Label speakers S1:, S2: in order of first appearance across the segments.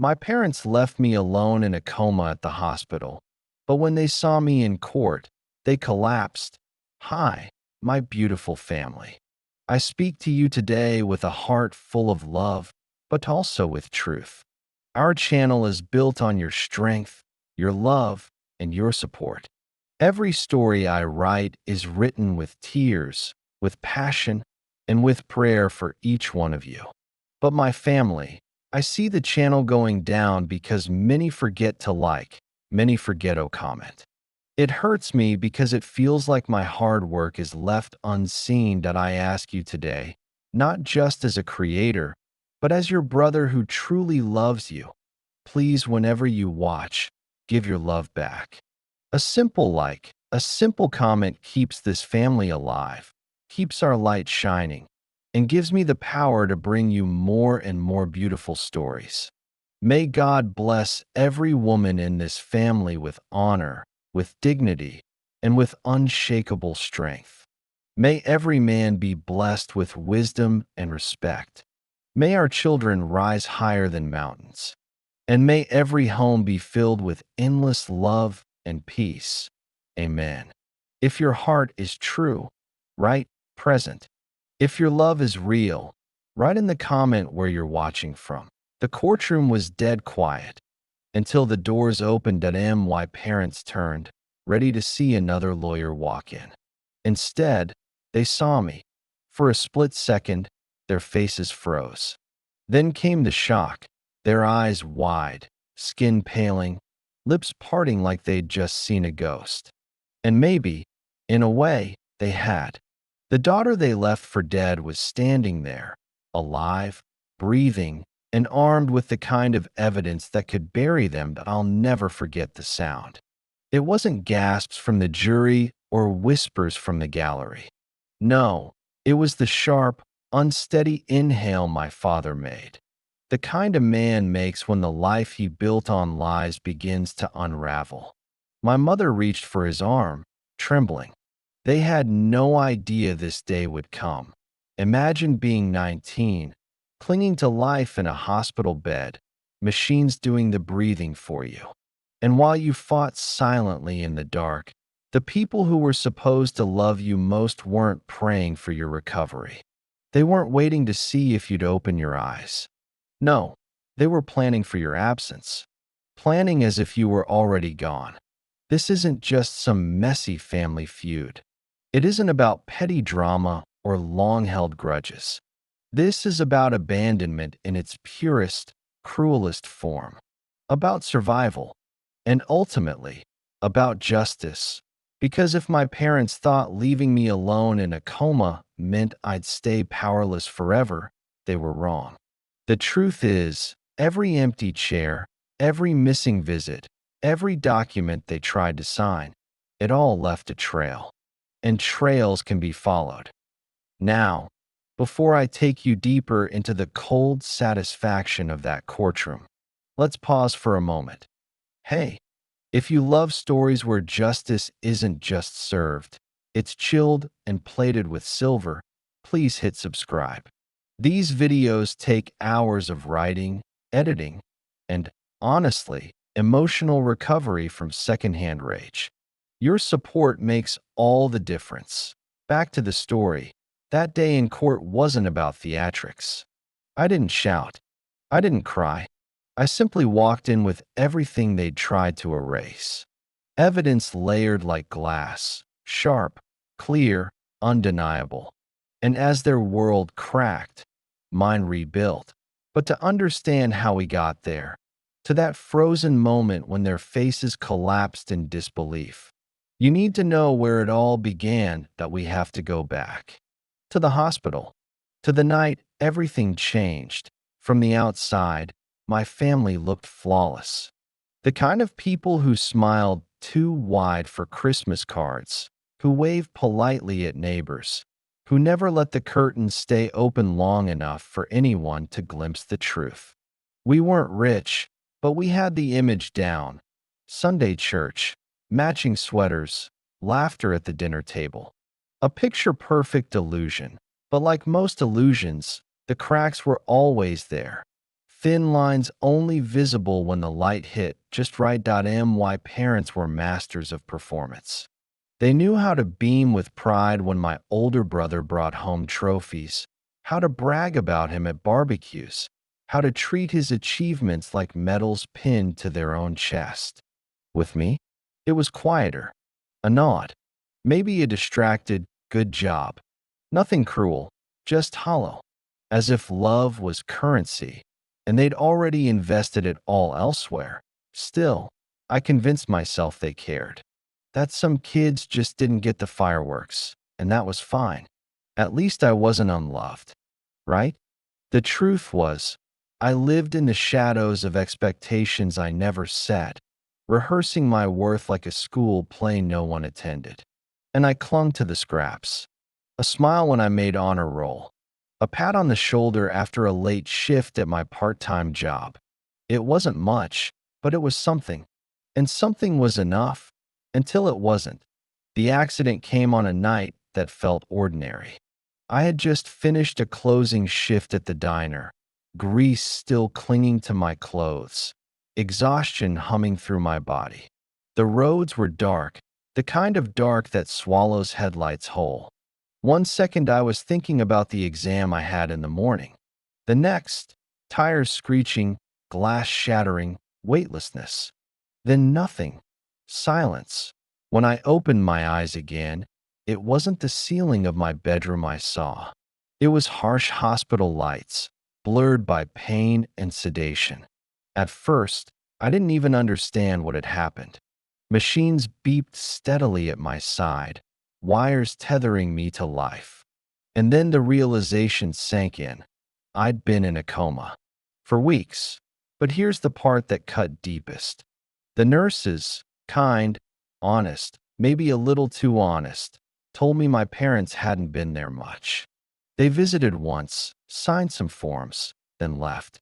S1: My parents left me alone in a coma at the hospital, but when they saw me in court, they collapsed. Hi, my beautiful family. I speak to you today with a heart full of love, but also with truth. Our channel is built on your strength, your love, and your support. Every story I write is written with tears, with passion, and with prayer for each one of you. But my family, I see the channel going down because many forget to like, many forget to comment. It hurts me because it feels like my hard work is left unseen. That I ask you today, not just as a creator, but as your brother who truly loves you. Please, whenever you watch, give your love back. A simple like, a simple comment keeps this family alive, keeps our light shining, and gives me the power to bring you more and more beautiful stories. May God bless every woman in this family with honor, with dignity, and with unshakable strength. May every man be blessed with wisdom and respect. May our children rise higher than mountains. And may every home be filled with endless love and peace. Amen. If your heart is true, write present. If your love is real, write in the comment where you're watching from. The courtroom was dead quiet until the doors opened and my parents turned, ready to see another lawyer walk in. Instead, they saw me. For a split second, their faces froze. Then came the shock, their eyes wide, skin paling, lips parting like they'd just seen a ghost. And maybe, in a way, they had. The daughter they left for dead was standing there, alive, breathing, and armed with the kind of evidence that could bury them. That I'll never forget the sound. It wasn't gasps from the jury or whispers from the gallery. No, it was the sharp, unsteady inhale my father made. The kind a man makes when the life he built on lies begins to unravel. My mother reached for his arm, trembling. They had no idea this day would come. Imagine being 19, clinging to life in a hospital bed, machines doing the breathing for you. And while you fought silently in the dark, the people who were supposed to love you most weren't praying for your recovery. They weren't waiting to see if you'd open your eyes. No, they were planning for your absence, planning as if you were already gone. This isn't just some messy family feud. It isn't about petty drama or long-held grudges. This is about abandonment in its purest, cruelest form, about survival, and ultimately, about justice. Because if my parents thought leaving me alone in a coma meant I'd stay powerless forever, they were wrong. The truth is, every empty chair, every missing visit, every document they tried to sign, it all left a trail. And trails can be followed. Now, before I take you deeper into the cold satisfaction of that courtroom, let's pause for a moment. Hey, if you love stories where justice isn't just served, it's chilled and plated with silver, please hit subscribe. These videos take hours of writing, editing, and, honestly, emotional recovery from secondhand rage. Your support makes all the difference. Back to the story. That day in court wasn't about theatrics. I didn't shout. I didn't cry. I simply walked in with everything they'd tried to erase. Evidence layered like glass, sharp, clear, undeniable. And as their world cracked, mine rebuilt. But to understand how we got there, to that frozen moment when their faces collapsed in disbelief, you need to know where it all began. That we have to go back. To the hospital. To the night everything changed. From the outside, my family looked flawless. The kind of people who smiled too wide for Christmas cards, who waved politely at neighbors, who never let the curtains stay open long enough for anyone to glimpse the truth. We weren't rich, but we had the image down. Sunday church, matching sweaters, laughter at the dinner table. A picture-perfect illusion, but like most illusions, the cracks were always there. thin lines only visible when the light hit just right. My parents were masters of performance. They knew how to beam with pride when my older brother brought home trophies, how to brag about him at barbecues, how to treat his achievements like medals pinned to their own chest. With me, it was quieter, a nod, maybe a distracted, good job. Nothing cruel, just hollow, as if love was currency, and they'd already invested it all elsewhere. Still, I convinced myself they cared. That some kids just didn't get the fireworks, and that was fine. At least I wasn't unloved, right? The truth was, I lived in the shadows of expectations I never set, rehearsing my worth like a school play no one attended. And I clung to the scraps. A smile when I made honor roll. A pat on the shoulder after a late shift at my part-time job. It wasn't much, but it was something. And something was enough. Until it wasn't. The accident came on a night that felt ordinary. I had just finished a closing shift at the diner, grease still clinging to my clothes, exhaustion humming through my body. The roads were dark, the kind of dark that swallows headlights whole. One second I was thinking about the exam I had in the morning. The next, tires screeching, glass shattering, weightlessness. Then nothing. Silence. When I opened my eyes again, it wasn't the ceiling of my bedroom I saw. It was harsh hospital lights, blurred by pain and sedation. At first, I didn't even understand what had happened. Machines beeped steadily at my side, wires tethering me to life. And then the realization sank in. I'd been in a coma. For weeks. But here's the part that cut deepest. The nurses, kind, honest, maybe a little too honest, told me my parents hadn't been there much. They visited once, signed some forms, then left.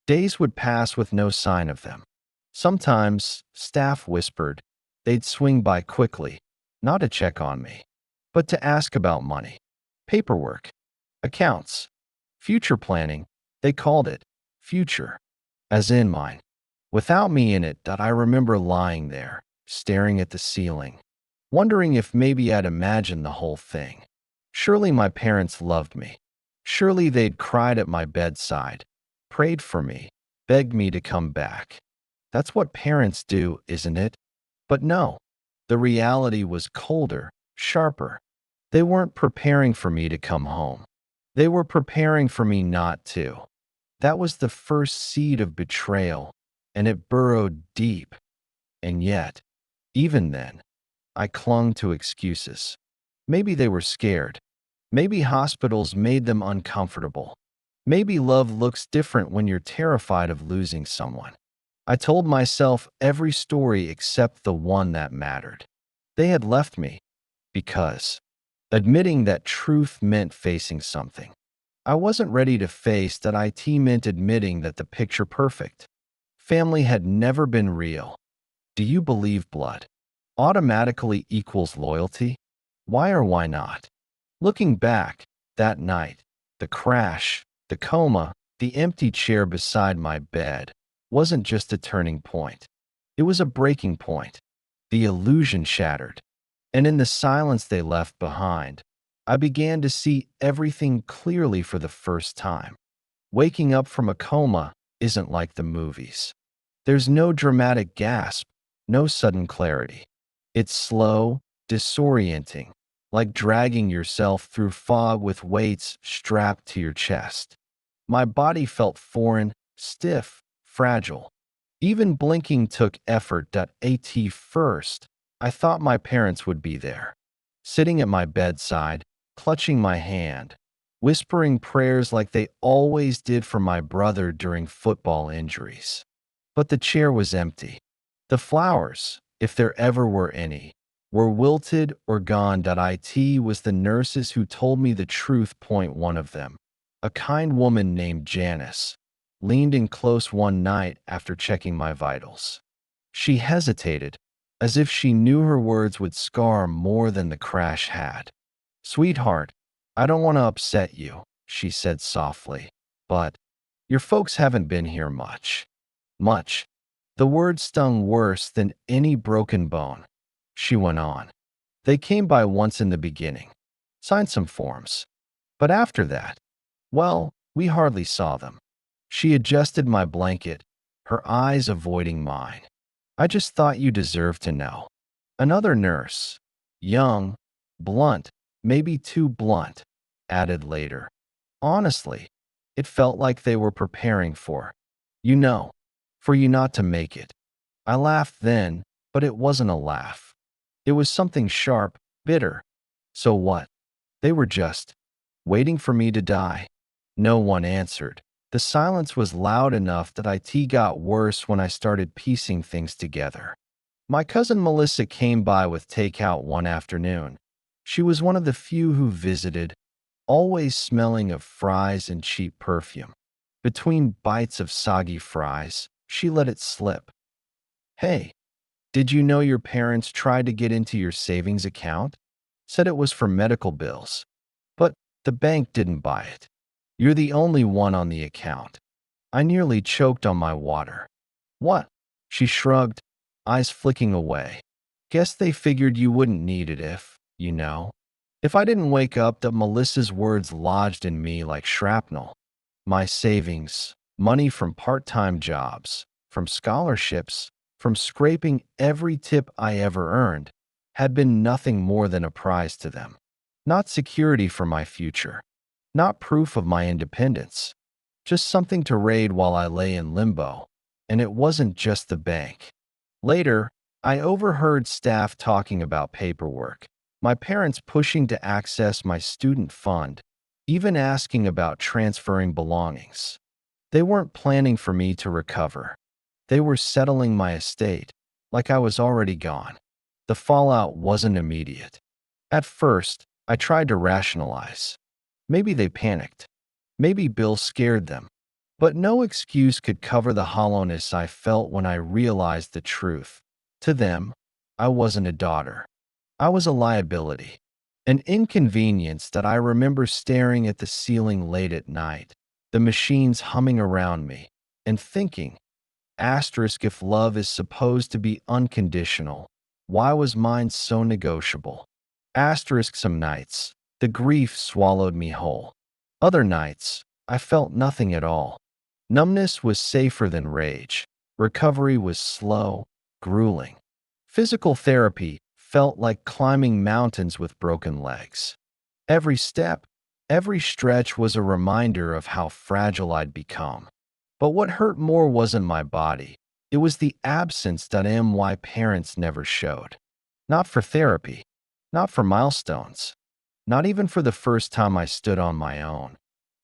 S1: Days would pass with no sign of them. Sometimes, staff whispered, they'd swing by quickly, not to check on me, but to ask about money, paperwork, accounts, future planning. They called it future, as in mine. Without me in it, I remember lying there, staring at the ceiling, wondering if maybe I'd imagined the whole thing. Surely my parents loved me. Surely they'd cried at my bedside, prayed for me, begged me to come back. That's what parents do, isn't it? But no, the reality was colder, sharper. They weren't preparing for me to come home. They were preparing for me not to. That was the first seed of betrayal, and it burrowed deep. And yet, even then, I clung to excuses. Maybe they were scared. Maybe hospitals made them uncomfortable. Maybe love looks different when you're terrified of losing someone. I told myself every story except the one that mattered. They had left me because admitting that truth meant facing something. I wasn't ready to face that it meant admitting that the picture perfect. Family had never been real. Do you believe blood automatically equals loyalty? Why or why not? Looking back, that night, the crash, the coma, the empty chair beside my bed wasn't just a turning point. It was a breaking point. The illusion shattered. And in the silence they left behind, I began to see everything clearly for the first time. Waking up from a coma isn't like the movies. There's no dramatic gasp, no sudden clarity. It's slow, disorienting, like dragging yourself through fog with weights strapped to your chest. My body felt foreign, stiff, fragile. Even blinking took effort. At first, I thought my parents would be there, sitting at my bedside, clutching my hand, whispering prayers like they always did for my brother during football injuries. But the chair was empty. The flowers, if there ever were any, were wilted or gone. It was the nurses who told me the truth. Point one of them, a kind woman named Janice, leaned in close one night after checking my vitals. She hesitated, as if she knew her words would scar more than the crash had. "Sweetheart, I don't want to upset you," she said softly, "but Your folks haven't been here much. Much. The word stung worse than any broken bone. She went on. They came by once in the beginning. Signed some forms. But after that, well, we hardly saw them. She adjusted my blanket, her eyes avoiding mine. I just thought you deserved to know. Another nurse, young, blunt, maybe too blunt, added later. Honestly, it felt like they were preparing you know, for you not to make it. I laughed then, but it wasn't a laugh. It was something sharp, bitter. So what? They were just waiting for me to die. No one answered. The silence was loud enough that it got worse when I started piecing things together. My cousin Melissa came by with takeout one afternoon. She was one of the few who visited, always smelling of fries and cheap perfume. Between bites of soggy fries, she let it slip. Hey, did you know your parents tried to get into your savings account? Said it was for medical bills. But the bank didn't buy it. You're the only one on the account. I nearly choked on my water. What? She shrugged, eyes flicking away. Guess they figured you wouldn't need it if I didn't wake up that Melissa's words lodged in me like shrapnel. My savings, money from part-time jobs, from scholarships, from scraping every tip I ever earned, had been nothing more than a prize to them. Not security for my future, not proof of my independence, just something to raid while I lay in limbo. And it wasn't just the bank. Later, I overheard staff talking about paperwork, my parents pushing to access my student fund, even asking about transferring belongings. They weren't planning for me to recover. They were settling my estate, like I was already gone. The fallout wasn't immediate. At first, I tried to rationalize. Maybe they panicked. Maybe Bill scared them. But no excuse could cover the hollowness I felt when I realized the truth. To them, I wasn't a daughter. I was a liability. An inconvenience that I remember staring at the ceiling late at night, the machines humming around me, and thinking, if love is supposed to be unconditional, why was mine so negotiable? Some nights, the grief swallowed me whole. Other nights, I felt nothing at all. Numbness was safer than rage. Recovery was slow, grueling. Physical therapy felt like climbing mountains with broken legs. Every step, every stretch was a reminder of how fragile I'd become. But what hurt more wasn't my body. It was the absence that my parents never showed. Not for therapy, not for milestones, not even for the first time I stood on my own.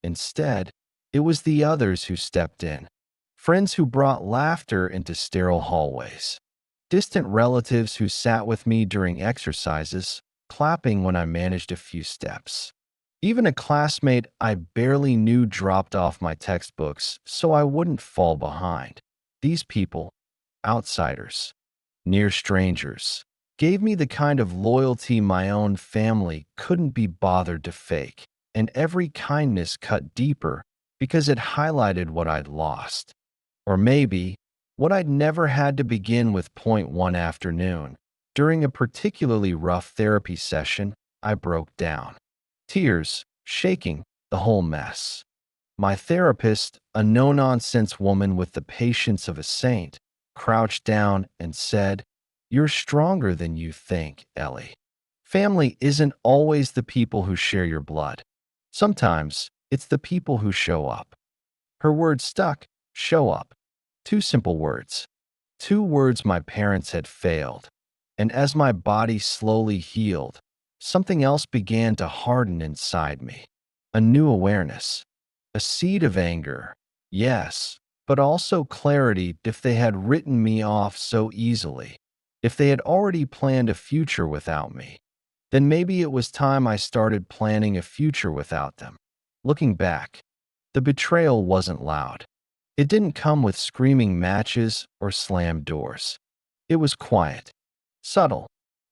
S1: Instead, it was the others who stepped in. Friends who brought laughter into sterile hallways. Distant relatives who sat with me during exercises, clapping when I managed a few steps. Even a classmate I barely knew dropped off my textbooks so I wouldn't fall behind. These people, outsiders, near strangers, gave me the kind of loyalty my own family couldn't be bothered to fake, and every kindness cut deeper because it highlighted what I'd lost. Or maybe what I'd never had to begin with. One afternoon, during a particularly rough therapy session, I broke down. Tears, shaking, the whole mess. My therapist, a no-nonsense woman with the patience of a saint, crouched down and said, "You're stronger than you think, Ellie. Family isn't always the people who share your blood. Sometimes it's the people who show up." Her words stuck. Show up. Two simple words. Two words my parents had failed. And as my body slowly healed, something else began to harden inside me. A new awareness. A seed of anger. Yes, but also clarity. If they had written me off so easily, if they had already planned a future without me, then maybe it was time I started planning a future without them. Looking back, the betrayal wasn't loud. It didn't come with screaming matches or slammed doors. It was quiet, subtle,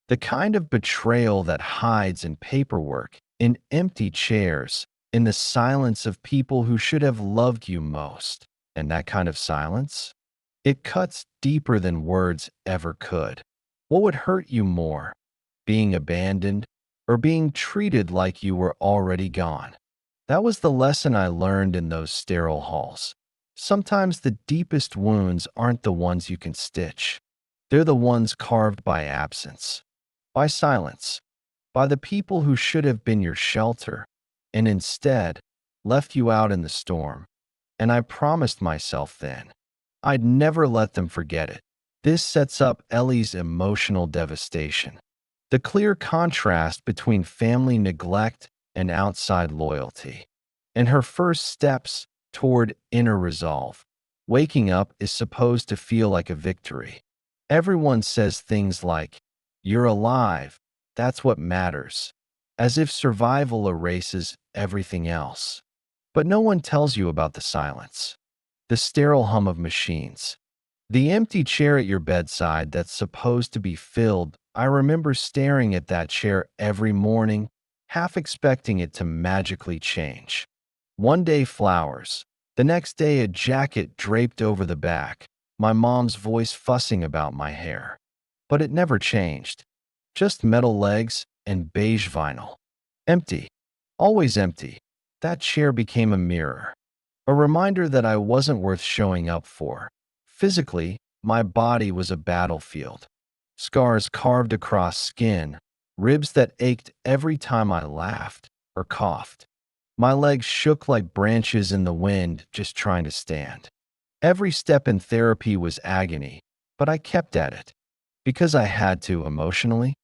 S1: the kind of betrayal that hides in paperwork, in empty chairs, in the silence of people who should have loved you most. And that kind of silence? It cuts deeper than words ever could. What would hurt you more, being abandoned or being treated like you were already gone? That was the lesson I learned in those sterile halls. Sometimes the deepest wounds aren't the ones you can stitch. They're the ones carved by absence, by silence, by the people who should have been your shelter and instead left you out in the storm. And I promised myself then I'd never let them forget it. This sets up Ellie's emotional devastation. The clear contrast between family neglect and outside loyalty, and her first steps toward inner resolve. Waking up is supposed to feel like a victory. Everyone says things like, "You're alive, that's what matters," as if survival erases everything else. But no one tells you about the silence, the sterile hum of machines, the empty chair at your bedside that's supposed to be filled. I remember staring at that chair every morning, half expecting it to magically change. One day flowers, the next day a jacket draped over the back, my mom's voice fussing about my hair. But it never changed. Just metal legs and beige vinyl. Empty. Always empty. That chair became a mirror. A reminder that I wasn't worth showing up for. Physically, my body was a battlefield. Scars carved across skin, ribs that ached every time I laughed or coughed. My legs shook like branches in the wind just trying to stand. Every step in therapy was agony, but I kept at it. Because I had to emotionally.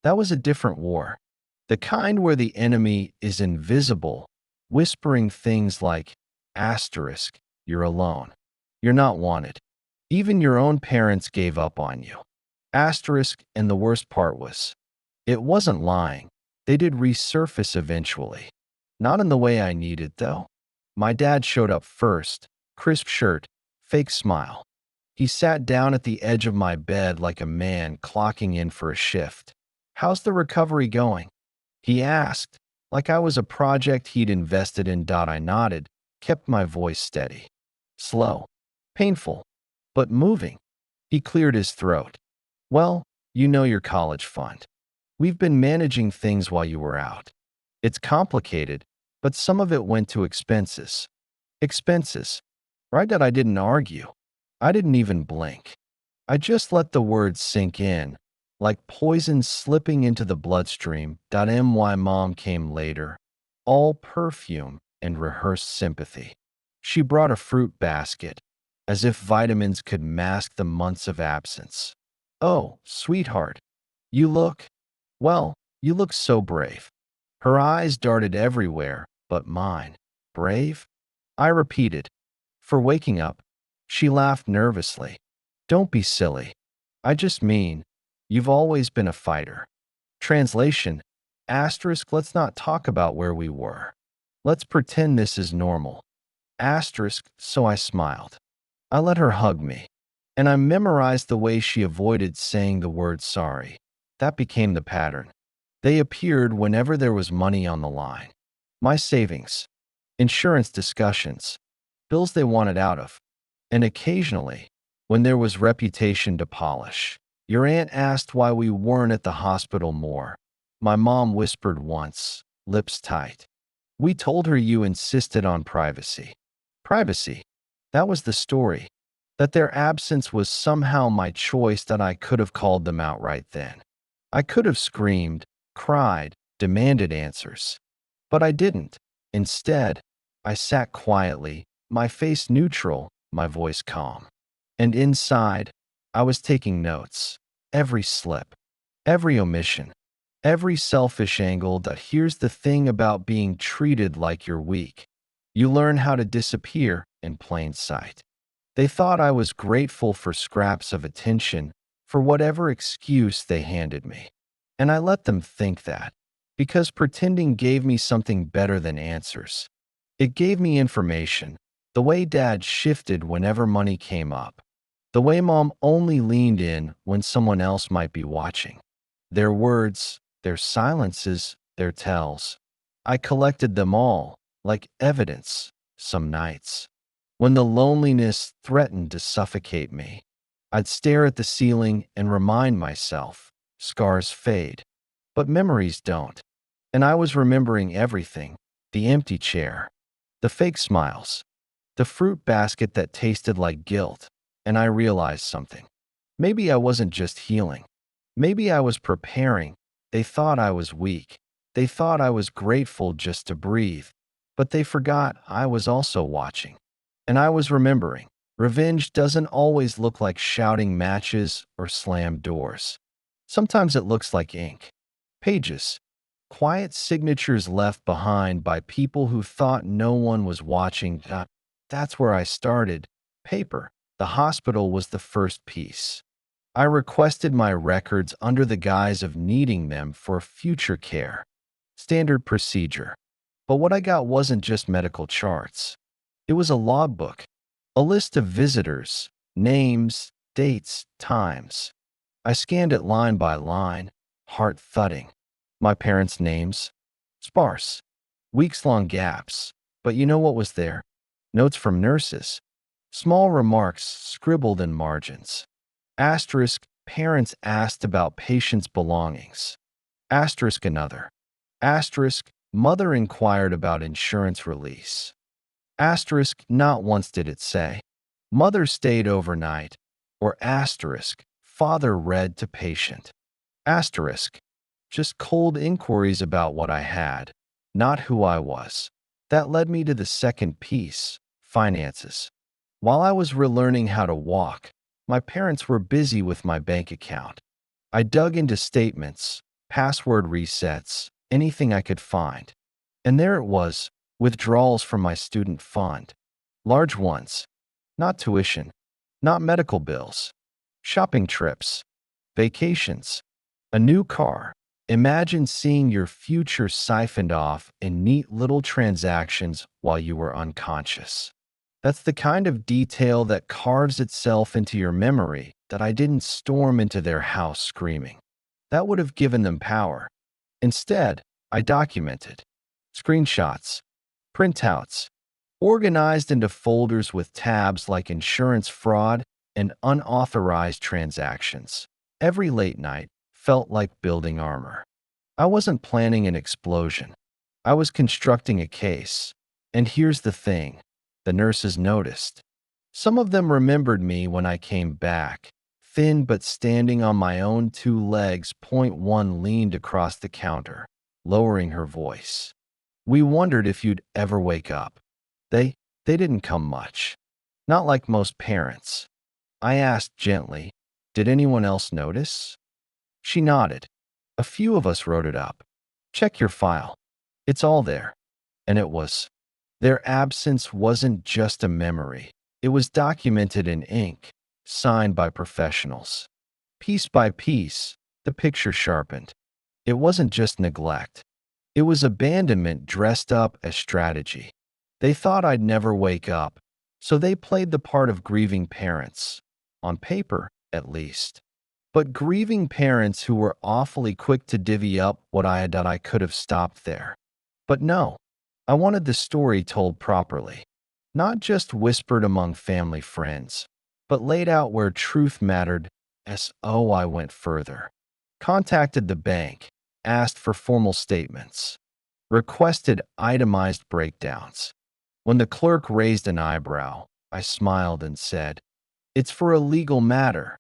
S1: That was a different war. The kind where the enemy is invisible, whispering things like, asterisk, you're alone. You're not wanted. Even your own parents gave up on you. Asterisk, and the worst part was, it wasn't lying. They did resurface eventually. Not in the way I needed, though. My dad showed up first, crisp shirt, fake smile. He sat down at the edge of my bed like a man clocking in for a shift. "How's the recovery going?" he asked, like I was a project he'd invested in. I nodded, kept my voice steady. Slow, painful, but moving. He cleared his throat. "Well, you know your college fund. We've been managing things while you were out. It's complicated, but some of it went to expenses." Expenses. Right, that I didn't argue. I didn't even blink. I just let the words sink in, like poison slipping into the bloodstream. My mom came later, all perfume and rehearsed sympathy. She brought a fruit basket, as if vitamins could mask the months of absence. "Oh, sweetheart, you look, well, you look so brave." Her eyes darted everywhere but mine. "Brave?" I repeated. "For waking up." She laughed nervously. "Don't be silly. I just mean, you've always been a fighter." Translation, asterisk, let's not talk about where we were. Let's pretend this is normal. Asterisk, so I smiled. I let her hug me, and I memorized the way she avoided saying the word sorry. That became the pattern. They appeared whenever there was money on the line. My savings, insurance discussions, bills they wanted out of, and occasionally, when there was reputation to polish. "Your aunt asked why we weren't at the hospital more," my mom whispered once, lips tight. "We told her you insisted on privacy." Privacy. That was the story. That their absence was somehow my choice. That I could have called them out right then. I could have screamed, cried, demanded answers. But I didn't. Instead, I sat quietly, my face neutral, my voice calm. And inside, I was taking notes. Every slip, every omission, every selfish angle. That here's the thing about being treated like you're weak. You learn how to disappear in plain sight. They thought I was grateful for scraps of attention, for whatever excuse they handed me. And I let them think that, because pretending gave me something better than answers. It gave me information, the way Dad shifted whenever money came up, the way Mom only leaned in when someone else might be watching. Their words, their silences, their tells. I collected them all, like evidence, some nights. When the loneliness threatened to suffocate me, I'd stare at the ceiling and remind myself, scars fade, but memories don't. And I was remembering everything: the empty chair, the fake smiles, the fruit basket that tasted like guilt. And I realized something. Maybe I wasn't just healing. Maybe I was preparing. They thought I was weak. They thought I was grateful just to breathe. But they forgot I was also watching. And I was remembering. Revenge doesn't always look like shouting matches or slammed doors. Sometimes it looks like ink, pages, quiet signatures left behind by people who thought no one was watching. That's where I started. Paper. The hospital was the first piece. I requested my records under the guise of needing them for future care. Standard procedure. But what I got wasn't just medical charts. It was a logbook, a list of visitors, names, dates, times. I scanned it line by line, heart thudding. My parents' names? Sparse. Weeks-long gaps. But you know what was there? Notes from nurses. Small remarks scribbled in margins. Asterisk, parents asked about patient's belongings. Asterisk another. Asterisk, mother inquired about insurance release. Asterisk, not once did it say, mother stayed overnight. Or asterisk, father read to patient. Asterisk, just cold inquiries about what I had, not who I was. That led me to the second piece, finances. While I was relearning how to walk, my parents were busy with my bank account. I dug into statements, password resets, anything I could find. And there it was, withdrawals from my student fund. Large ones. Not tuition. Not medical bills. Shopping trips. Vacations. A new car. Imagine seeing your future siphoned off in neat little transactions while you were unconscious. That's the kind of detail that carves itself into your memory that I didn't storm into their house screaming. That would have given them power. Instead, I documented. Screenshots, printouts, organized into folders with tabs like insurance fraud and unauthorized transactions. Every late night felt like building armor. I wasn't planning an explosion. I was constructing a case. And here's the thing. The nurses noticed. Some of them remembered me when I came back. Thin but standing on my own two legs. Point one leaned across the counter, lowering her voice. We wondered if you'd ever wake up. They didn't come much. Not like most parents. I asked gently, did anyone else notice? She nodded. A few of us wrote it up. Check your file. It's all there. And it was. Their absence wasn't just a memory. It was documented in ink, signed by professionals. Piece by piece, the picture sharpened. It wasn't just neglect. It was abandonment dressed up as strategy. They thought I'd never wake up, so they played the part of grieving parents. On paper, at least. But grieving parents who were awfully quick to divvy up what I had done. I could have stopped there. But no. I wanted the story told properly, not just whispered among family friends, but laid out where truth mattered. So I went further. Contacted the bank, asked for formal statements, requested itemized breakdowns. When the clerk raised an eyebrow, I smiled and said, "It's for a legal matter."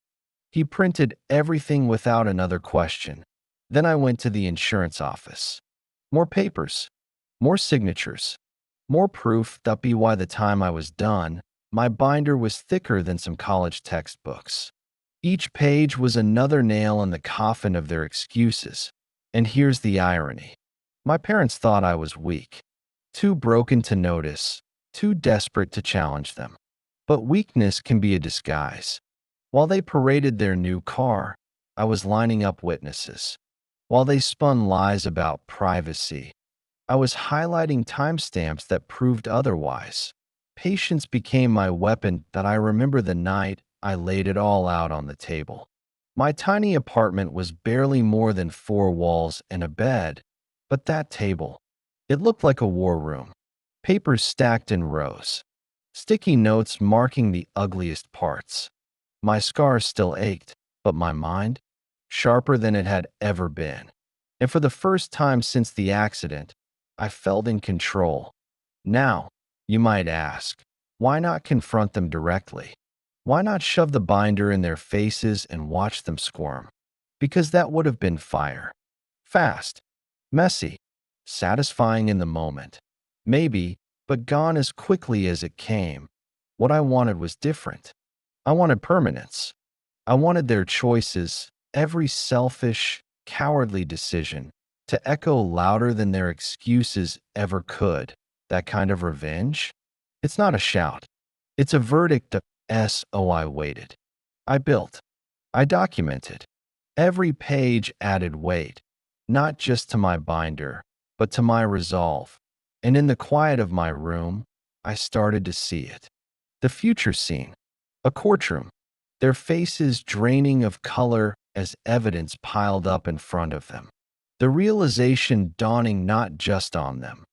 S1: He printed everything without another question. Then I went to the insurance office. More papers. More signatures, more proof that by the time I was done, my binder was thicker than some college textbooks. Each page was another nail in the coffin of their excuses. And here's the irony. My parents thought I was weak, too broken to notice, too desperate to challenge them. But weakness can be a disguise. While they paraded their new car, I was lining up witnesses. While they spun lies about privacy, I was highlighting timestamps that proved otherwise. Patience became my weapon. That I remember the night I laid it all out on the table. My tiny apartment was barely more than 4 walls and a bed, but that table, it looked like a war room. papers stacked in rows, sticky notes marking the ugliest parts. My scars still ached, but my mind, sharper than it had ever been. And for the first time since the accident, I felt in control. Now, you might ask, why not confront them directly? Why not shove the binder in their faces and watch them squirm? Because that would have been fire. Fast, messy, satisfying in the moment. Maybe, but gone as quickly as it came. What I wanted was different. I wanted permanence. I wanted their choices, every selfish, cowardly decision, to echo louder than their excuses ever could. That kind of revenge? It's not a shout. It's a verdict of S.O. I waited. I built. I documented. Every page added weight, not just to my binder, but to my resolve. And in the quiet of my room, I started to see it. The future scene. A courtroom. Their faces draining of color as evidence piled up in front of them. The realization dawning not just on them,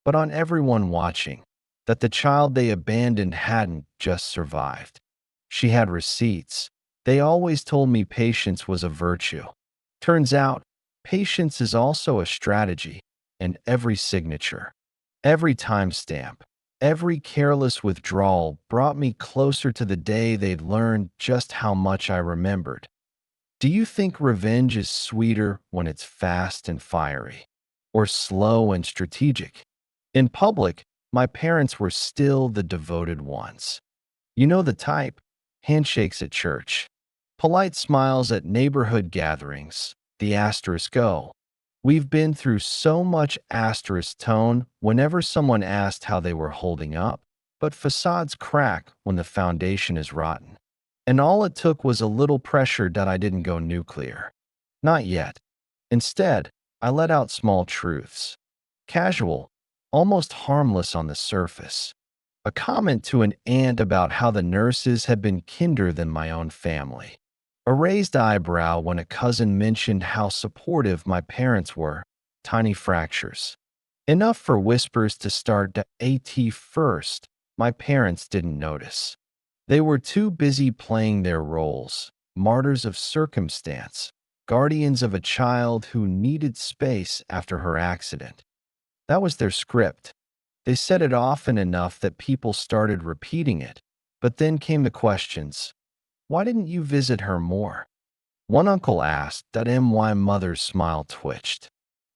S1: but on everyone watching, that the child they abandoned hadn't just survived. She had receipts. They always told me patience was a virtue. Turns out, patience is also a strategy, and every signature, every timestamp, every careless withdrawal brought me closer to the day they'd learned just how much I remembered. Do you think revenge is sweeter when it's fast and fiery, or slow and strategic? In public, my parents were still the devoted ones. You know the type: handshakes at church, polite smiles at neighborhood gatherings, the asterisk O. We've been through so much asterisk tone whenever someone asked how they were holding up, but facades crack when the foundation is rotten. And all it took was a little pressure that I didn't go nuclear. Not yet. Instead, I let out small truths. Casual, almost harmless on the surface. A comment to an aunt about how the nurses had been kinder than my own family. A raised eyebrow when a cousin mentioned how supportive my parents were. Tiny fractures. Enough for whispers to start the AT first. My parents didn't notice. They were too busy playing their roles, martyrs of circumstance, guardians of a child who needed space after her accident. That was their script. They said it often enough that people started repeating it. But then came the questions. Why didn't you visit her more? One uncle asked. My mother's smile twitched.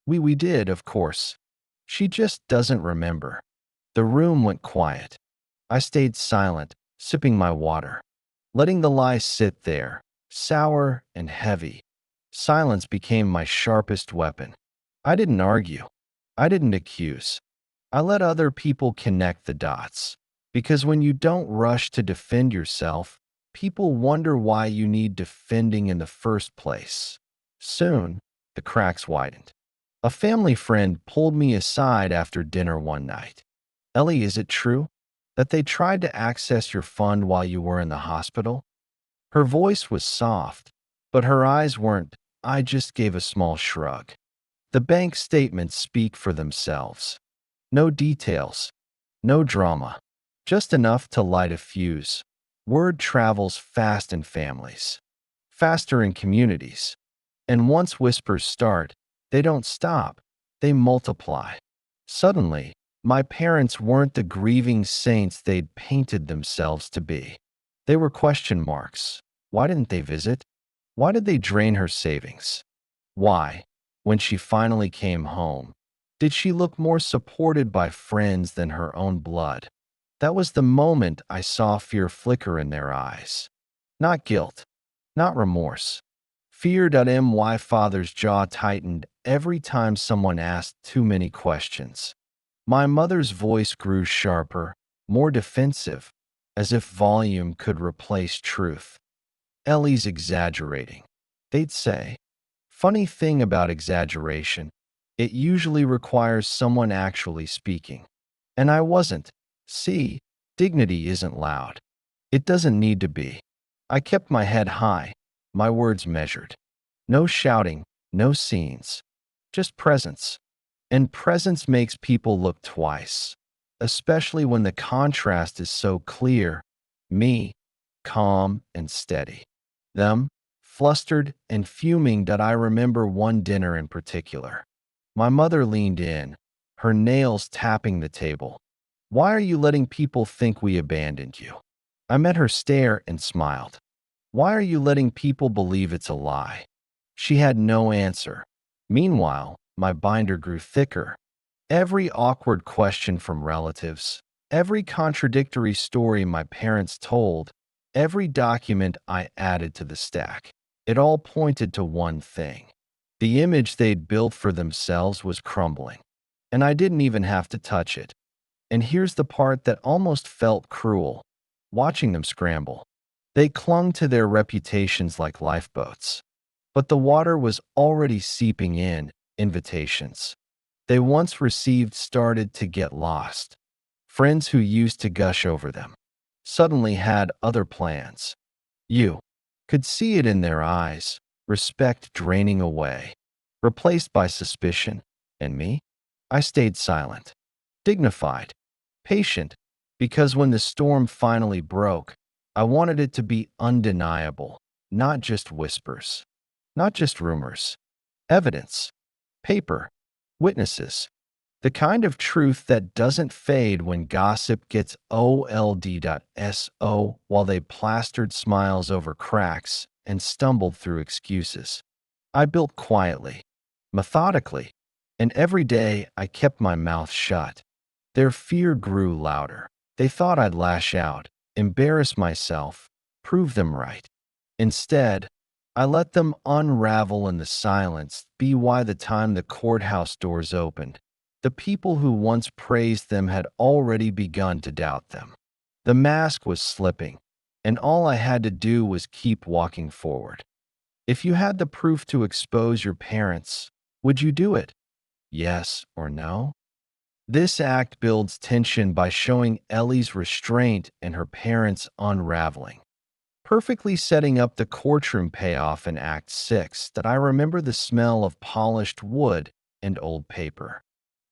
S1: We did, of course. She just doesn't remember. The room went quiet. I stayed silent, sipping my water, letting the lie sit there, sour and heavy. Silence became my sharpest weapon. I didn't argue. I didn't accuse. I let other people connect the dots. Because when you don't rush to defend yourself, people wonder why you need defending in the first place. Soon, the cracks widened. A family friend pulled me aside after dinner one night. Ellie, is it true that they tried to access your fund while you were in the hospital? Her voice was soft, but her eyes weren't. I just gave a small shrug. The bank statements speak for themselves. No details, no drama, just enough to light a fuse. Word travels fast in families, faster in communities. And once whispers start, they don't stop, they multiply. Suddenly, my parents weren't the grieving saints they'd painted themselves to be. They were question marks. Why didn't they visit? Why did they drain her savings? Why, when she finally came home, did she look more supported by friends than her own blood? That was the moment I saw fear flicker in their eyes. Not guilt, not remorse. Fear. My father's jaw tightened every time someone asked too many questions. My mother's voice grew sharper, more defensive, as if volume could replace truth. Ellie's exaggerating, they'd say. Funny thing about exaggeration, it usually requires someone actually speaking. And I wasn't. See, dignity isn't loud. It doesn't need to be. I kept my head high, my words measured. No shouting, no scenes, just presence. And presence makes people look twice. especially when the contrast is so clear. Me, calm and steady. Them, flustered and fuming. That I remember one dinner in particular. My mother leaned in, her nails tapping the table. "Why are you letting people think we abandoned you?" I met her stare and smiled. "Why are you letting people believe it's a lie?" She had no answer. Meanwhile, my binder grew thicker. Every awkward question from relatives, every contradictory story my parents told, every document I added to the stack, it all pointed to one thing. The image they'd built for themselves was crumbling, and I didn't even have to touch it. And here's the part that almost felt cruel: watching them scramble. They clung to their reputations like lifeboats. But the water was already seeping in. Invitations they once received started to get lost. Friends who used to gush over them suddenly had other plans. You could see it in their eyes, respect draining away, replaced by suspicion. And me? I stayed silent, dignified, patient, because when the storm finally broke, I wanted it to be undeniable, not just whispers, not just rumors, evidence, paper, witnesses, the kind of truth that doesn't fade when gossip gets old.so while they plastered smiles over cracks and stumbled through excuses. I built quietly, methodically, and every day I kept my mouth shut. Their fear grew louder. They thought I'd lash out, embarrass myself, prove them right. Instead, I let them unravel in the silence. By the time the courthouse doors opened, the people who once praised them had already begun to doubt them. The mask was slipping, and all I had to do was keep walking forward. If you had the proof to expose your parents, would you do it? Yes or no? This act builds tension by showing Ellie's restraint and her parents' unraveling, perfectly setting up the courtroom payoff in Act 6. That I remember the smell of polished wood and old paper.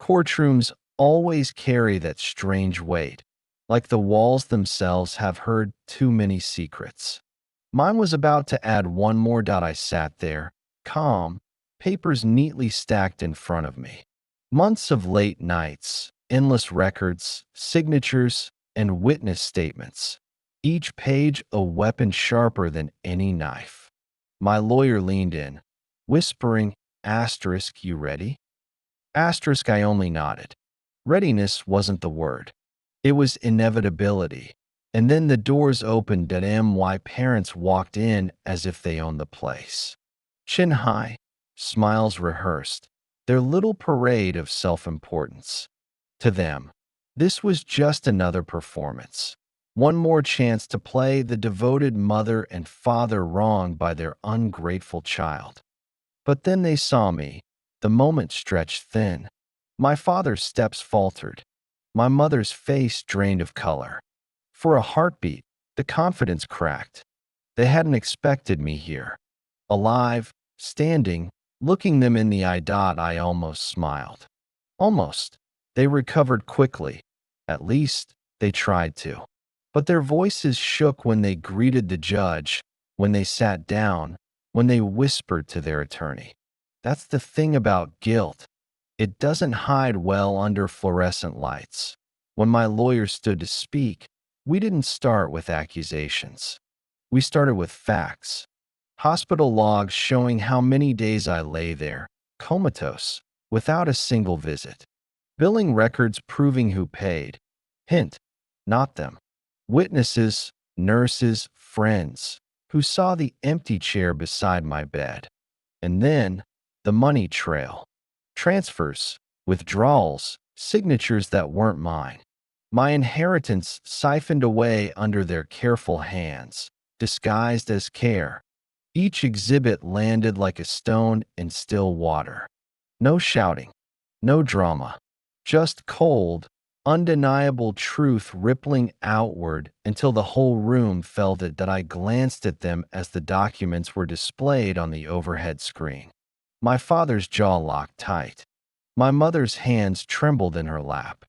S1: Courtrooms always carry that strange weight, like the walls themselves have heard too many secrets. Mine was about to add one more. I sat there, calm, papers neatly stacked in front of me. Months of late nights, endless records, signatures, and witness statements, each page a weapon sharper than any knife. My lawyer leaned in, whispering, "Asterisk, you ready?" Asterisk, I only nodded. Readiness wasn't the word. It was inevitability. And then the doors opened and my parents walked in as if they owned the place. Chin high, smiles rehearsed, their little parade of self-importance. To them, this was just another performance. One more chance to play the devoted mother and father wronged by their ungrateful child. But then they saw me. The moment stretched thin. My father's steps faltered. My mother's face drained of color. For a heartbeat, the confidence cracked. They hadn't expected me here. Alive, standing, looking them in the eye. I almost smiled. Almost. They recovered quickly. At least, they tried to. But their voices shook when they greeted the judge, when they sat down, when they whispered to their attorney. That's the thing about guilt. It doesn't hide well under fluorescent lights. When my lawyer stood to speak, we didn't start with accusations. We started with facts. Hospital logs showing how many days I lay there, comatose, without a single visit. Billing records proving who paid. Hint, not them. Witnesses, nurses, friends, who saw the empty chair beside my bed. And then, the money trail. Transfers, withdrawals, signatures that weren't mine. My inheritance siphoned away under their careful hands, disguised as care. Each exhibit landed like a stone in still water. No shouting, no drama, just cold, undeniable truth rippling outward until the whole room felt it. That I glanced at them as the documents were displayed on the overhead screen. My father's jaw locked tight. My mother's hands trembled in her lap.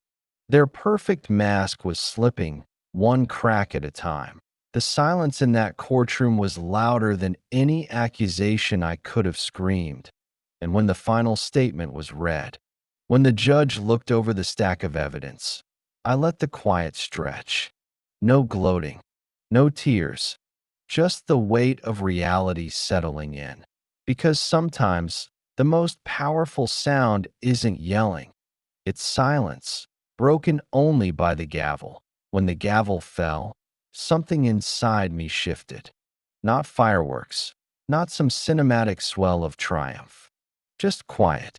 S1: Their perfect mask was slipping, one crack at a time. The silence in that courtroom was louder than any accusation I could have screamed. And when the final statement was read, when the judge looked over the stack of evidence, I let the quiet stretch. No gloating, no tears, just the weight of reality settling in. Because sometimes the most powerful sound isn't yelling, it's silence, broken only by the gavel. When the gavel fell, something inside me shifted. Not fireworks, not some cinematic swell of triumph. Just quiet.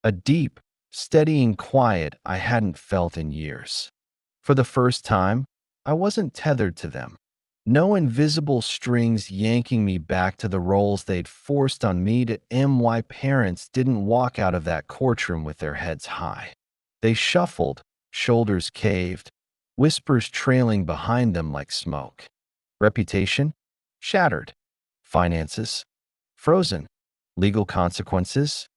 S1: A deep, steadying quiet I hadn't felt in years. For the first time, I wasn't tethered to them. No invisible strings yanking me back to the roles they'd forced on me to my parents didn't walk out of that courtroom with their heads high. They shuffled, shoulders caved, whispers trailing behind them like smoke. Reputation? Shattered. Finances? Frozen. Legal consequences?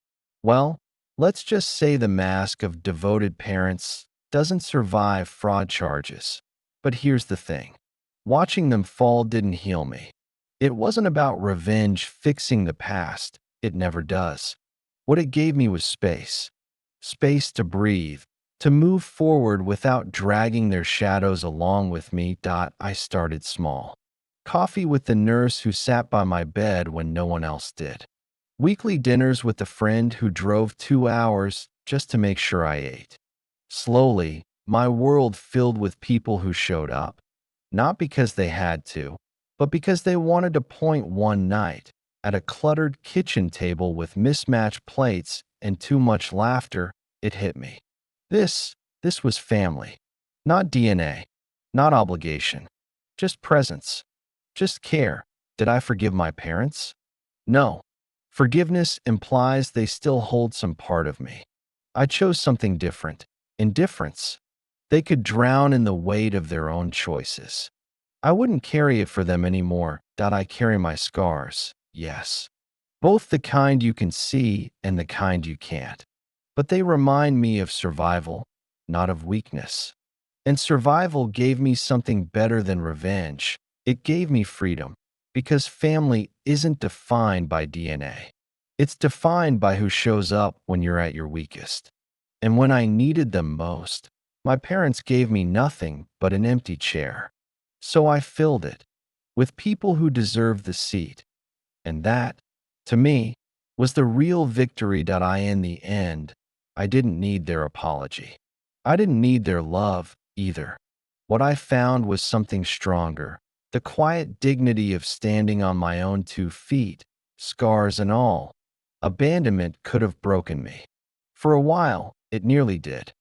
S1: Well, let's just say the mask of devoted parents doesn't survive fraud charges. But here's the thing. Watching them fall didn't heal me. It wasn't about revenge fixing the past. It never does. What it gave me was space. Space to breathe, to move forward without dragging their shadows along with me. I started small. Coffee with the nurse who sat by my bed when no one else did. Weekly dinners with the friend who drove 2 hours just to make sure I ate. Slowly, my world filled with people who showed up, not because they had to, but because they wanted to point one night at a cluttered kitchen table with mismatched plates and too much laughter. It hit me. This was family. Not DNA, not obligation, just presence, just care. Did I forgive my parents? No. Forgiveness implies they still hold some part of me. I chose something different. Indifference. They could drown in the weight of their own choices. I wouldn't carry it for them anymore. I carry my scars, yes. Both the kind you can see and the kind you can't. But they remind me of survival, not of weakness. And survival gave me something better than revenge. It gave me freedom. Because family isn't defined by DNA. It's defined by who shows up when you're at your weakest. And when I needed them most, my parents gave me nothing but an empty chair. So I filled it with people who deserved the seat. And that, to me, was the real victory. In the end, I didn't need their apology. I didn't need their love either. What I found was something stronger. The quiet dignity of standing on my own 2 feet, scars and all. Abandonment could have broken me. For a while, it nearly did.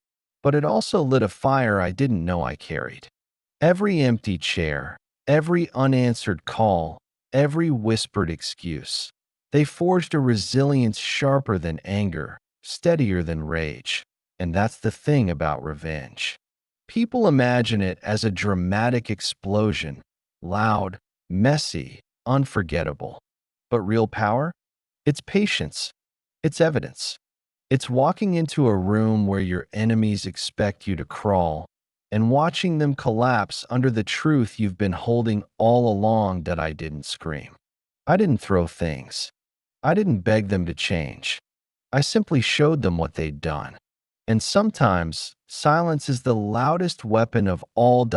S1: But it also lit a fire I didn't know I carried. Every empty chair, every unanswered call, every whispered excuse. They forged a resilience sharper than anger, steadier than rage. And that's the thing about revenge. People imagine it as a dramatic explosion, loud, messy, unforgettable. But real power? It's patience. It's evidence. It's walking into a room where your enemies expect you to crawl and watching them collapse under the truth you've been holding all along. I didn't scream. I didn't throw things. I didn't beg them to change. I simply showed them what they'd done. And sometimes, silence is the loudest weapon of all.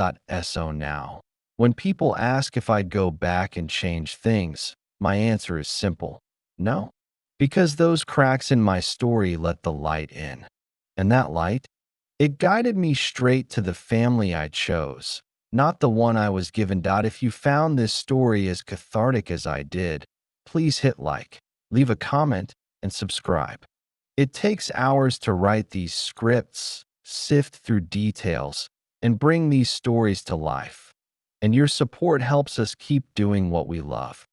S1: So now, when people ask if I'd go back and change things, my answer is simple. No. Because those cracks in my story let the light in. And that light, it guided me straight to the family I chose, not the one I was given. If you found this story as cathartic as I did, please hit like, leave a comment, and subscribe. It takes hours to write these scripts, sift through details, and bring these stories to life. And your support helps us keep doing what we love.